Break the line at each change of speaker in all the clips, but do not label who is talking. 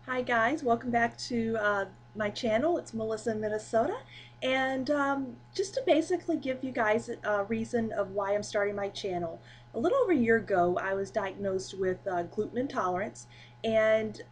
Hi guys, welcome back to my channel. It's Melissa in Minnesota, and just to basically give you guys a reason of why I'm starting my channel. A little over a year ago I was diagnosed with gluten intolerance, and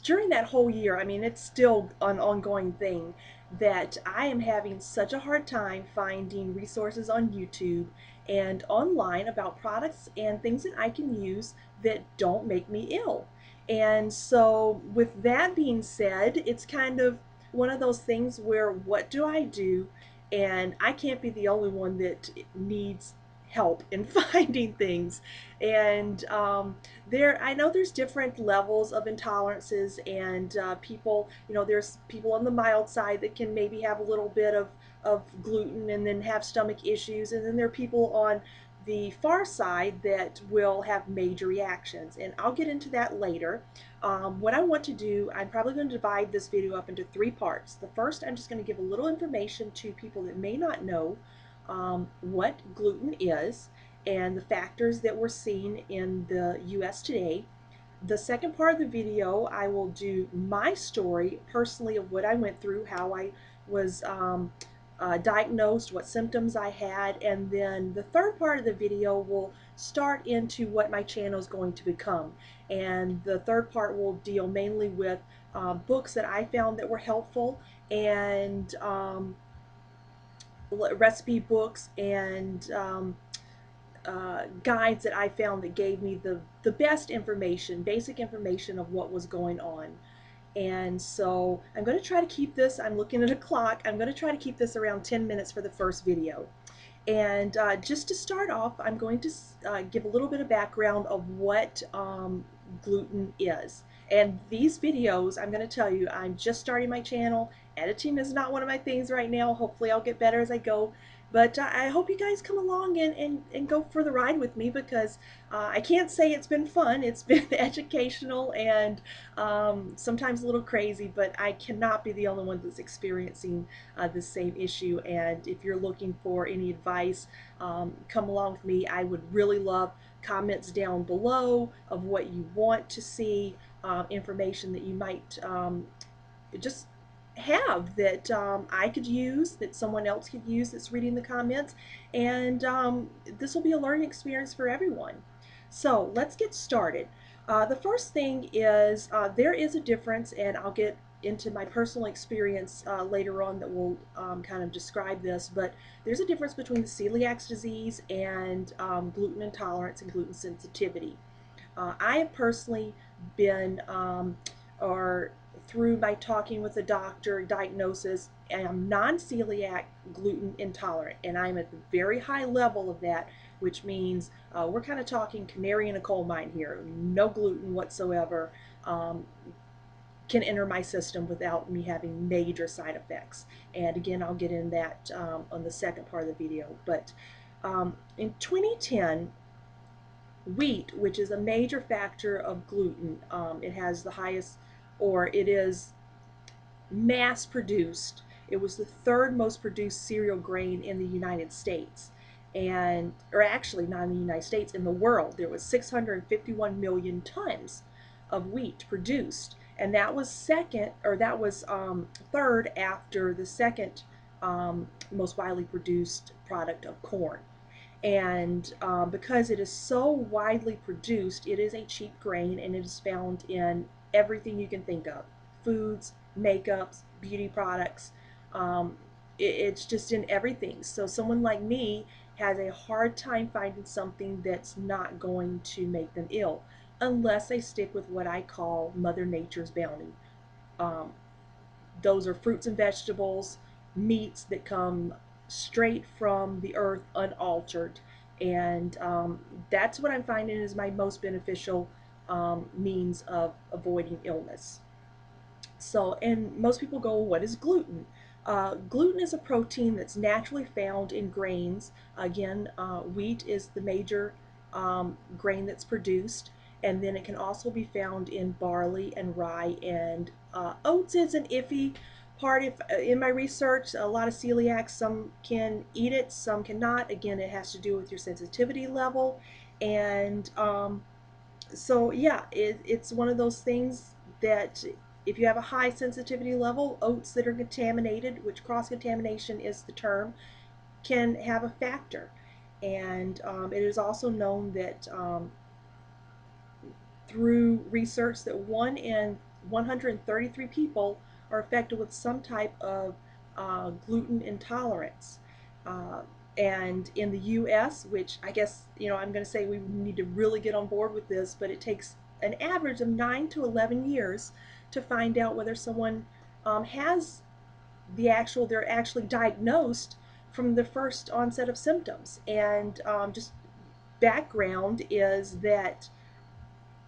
during that whole year, I mean, it's still an ongoing thing that I am having such a hard time finding resources on YouTube and online about products and things that I can use that don't make me ill. And so, with that being said, it's kind of one of those things where what do I do? And I can't be the only one that needs help in finding things. And I know there's different levels of intolerances, and people, there's people on the mild side that can maybe have a little bit of gluten and then have stomach issues, and then there are people on the far side that will have major reactions, and I'll get into that later. What I want to do, I'm probably going to divide this video up into three parts. The first, I'm just going to give a little information to people that may not know what gluten is and the factors that we're seeing in the US today. The second part of the video, I will do my story personally of what I went through, how I was diagnosed, what symptoms I had, and then the third part of the video will start into what my channel is going to become. And the third part will deal mainly with books that I found that were helpful, and recipe books, and guides that I found that gave me the best information, basic information of what was going on. And so I'm going to try to keep this, I'm looking at a clock, I'm going to try to keep this around 10 minutes for the first video. And just to start off, I'm going to give a little bit of background of what gluten is. And these videos, I'm going to tell you, I'm just starting my channel. Editing is not one of my things right now. Hopefully I'll get better as I go. But I hope you guys come along and go for the ride with me, because I can't say it's been fun. It's been educational and sometimes a little crazy, but I cannot be the only one that's experiencing the same issue. And if you're looking for any advice, come along with me. I would really love comments down below of what you want to see, information that you might just have that I could use, that someone else could use that's reading the comments, and this will be a learning experience for everyone. So let's get started. The first thing is there is a difference, and I'll get into my personal experience later on that will kind of describe this, but there's a difference between the celiac disease and gluten intolerance and gluten sensitivity. I have personally been, or through my talking with a doctor, diagnosis, I am non-celiac gluten intolerant, and I'm at the very high level of that, which means we're kind of talking canary in a coal mine here. No gluten whatsoever can enter my system without me having major side effects. And again, I'll get in that on the second part of the video. But in 2010, wheat, which is a major factor of gluten, it has the highest, or it is mass produced. It was the third most produced cereal grain in the United States. And, or actually not in the United States, in the world. There was 651 million tons of wheat produced. And that was second, or that was third after the second most widely produced product of corn. And because it is so widely produced, it is a cheap grain, and it is found in everything you can think of: foods, makeups, beauty products. It's just in everything. So someone like me has a hard time finding something that's not going to make them ill, unless they stick with what I call Mother Nature's bounty. Um, those are fruits and vegetables, meats that come straight from the earth unaltered. And that's what I'm finding is my most beneficial means of avoiding illness. So, and most people go, what is gluten? Gluten is a protein that's naturally found in grains. Again, wheat is the major grain that's produced, and then it can also be found in barley and rye, and oats is an iffy part. If in my research, a lot of celiacs, some can eat it, some cannot. Again, it has to do with your sensitivity level. And so yeah, it's one of those things that if you have a high sensitivity level, oats that are contaminated, which cross-contamination is the term, can have a factor. And it is also known that through research that 1 in 133 people are affected with some type of gluten intolerance. Uh, and in the US, which I guess, I'm going to say we need to really get on board with this, but it takes an average of 9 to 11 years to find out whether someone has they're actually diagnosed from the first onset of symptoms. And just background is that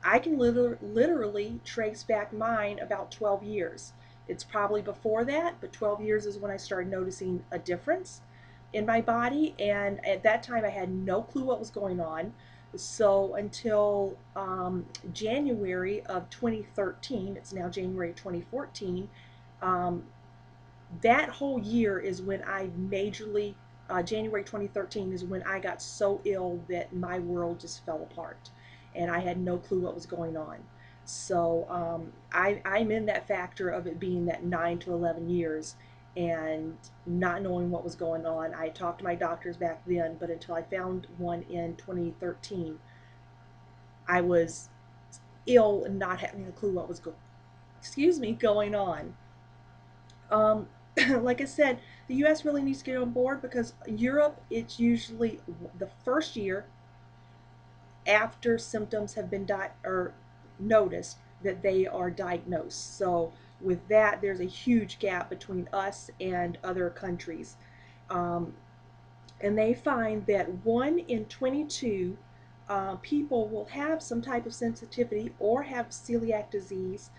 I can literally trace back mine about 12 years. It's probably before that, but 12 years is when I started noticing a difference in my body. And at that time, I had no clue what was going on. So until January of 2013, it's now January of 2014, um, that whole year is when I majorly, January 2013 is when I got so ill that my world just fell apart and I had no clue what was going on. So I'm in that factor of it being that 9 to 11 years and not knowing what was going on. I talked to my doctors back then, but until I found one in 2013, I was ill and not having a clue what was going on. Um, like I said, the U.S. really needs to get on board because Europe, it's usually the first year after symptoms have been or noticed that they are diagnosed. So with that, there's a huge gap between us and other countries. Um, and they find that 1 in 22 people will have some type of sensitivity or have celiac disease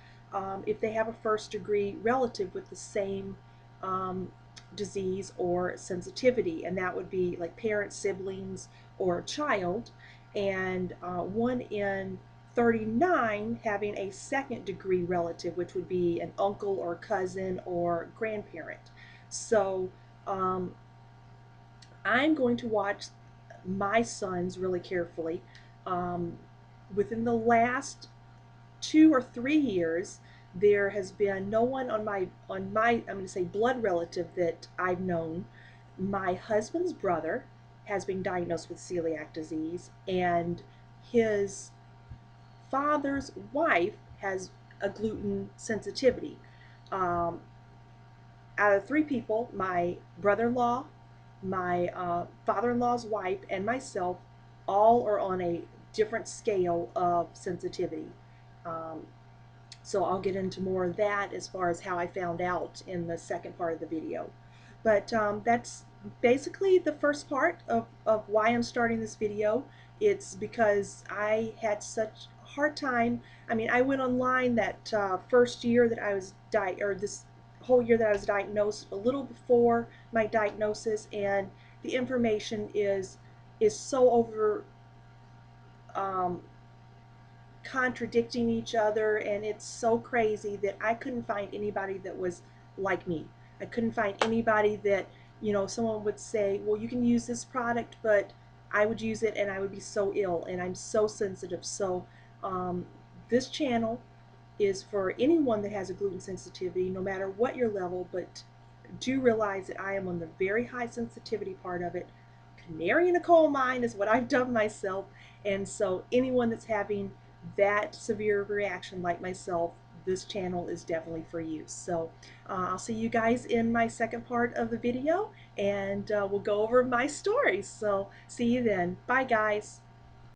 if they have a first degree relative with the same um, disease or sensitivity, and that would be like parents, siblings, or a child, and 1 in 39 having a second degree relative, which would be an uncle or cousin or grandparent. So I'm going to watch my sons really carefully. Um, Within the last 2 or 3 years, there has been no one on my I'm going to say blood relative that I've known. My husband's brother has been diagnosed with celiac disease, and his father's wife has a gluten sensitivity. Um, Out of 3 people, my brother-in-law, my father-in-law's wife, and myself, all are on a different scale of sensitivity. Um, so I'll get into more of that as far as how I found out in the second part of the video. But that's basically the first part of why I'm starting this video. It's because I had such a hard time. I mean, I went online that first year that I was or this whole year that I was diagnosed, a little before my diagnosis, and the information is so over um, contradicting each other, and it's so crazy that I couldn't find anybody that was like me. I couldn't find anybody that, someone would say, well, you can use this product, but I would use it and I would be so ill, and I'm so sensitive. So um, this channel is for anyone that has a gluten sensitivity, no matter what your level, but do realize that I am on the very high sensitivity part of it. Canary in a coal mine is what I've dubbed myself, and so anyone that's having that severe reaction like myself, this channel is definitely for you. So I'll see you guys in my second part of the video, and we'll go over my stories. So see you then. Bye guys.